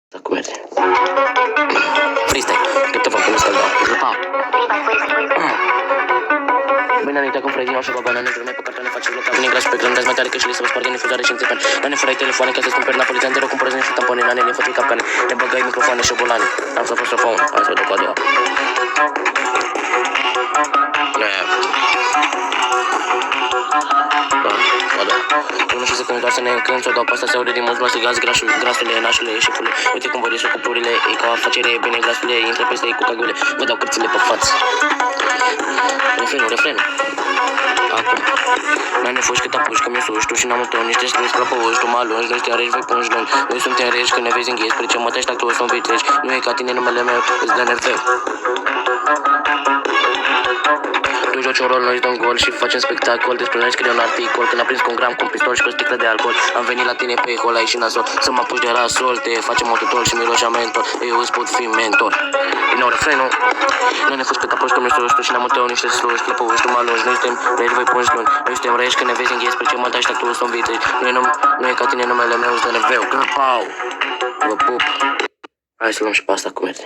Asta cum merge? Freestyle, câteva cum să-l dau. Jupa. Bine, înainte cum frăzim așa babana negru, mai pe cartoane face bloc, avem negla și pe grândați mai tare că și le să vă spargă nefuzare și înțepen. La nefurai telefoane ca să cumperi napolițan, te rog cumpărăți niște tampone, nanele, fătui capcane, ne băgai microfoane și bolane. Am să fost răfăun, hai să o duc a doua. Nu știu să când doar să ne încânți, o dau pe asta, se aude din mulți luase gaz, grasule, nașule, șefule. Uite cum vă risu cuplurile, e ca o afacere, bine glasule, intră peste ei cu cagule, vă dau cârțile pe față. Refrenul. Acum. N-ai nevoie cât apuci, că mi-e suși, tu și n-am tău, niște strâns, crapăuși, tu mă alungi, noi suntem regi, voi pungi luni. Noi suntem regi, când ne vezi înghezi, spre ce mă tești, actul ăsta un vitregi. Nu e ca tine numele meu, îți dă nerveu. Tu joci un rol, noi îți dăm gol și facem spectacol. Despre noi scriu un articol, când a prins cu un gram, cu un pistol și cu o sticlă de alcool. Am venit la tine pe hol, ai și nasol, să mă apuci de rasol. Te facem autotol și miroșamentor, eu îți pot fi mentor. Din nou refrenul. Noi ne fugi cât apuci, că mi-e suși, tu și n-am tău, niște sluși, clăpăuși, tu mă alungi. Noi suntem regi, voi pungi luni. Noi suntem regi, când ne vezi înghezi, spre ce mă tași, actul ăsta un vitregi. Nu e ca tine numele meu, îți dă nerveu. Grăpau. Vă pup. Hai să luăm și pe asta cum merge.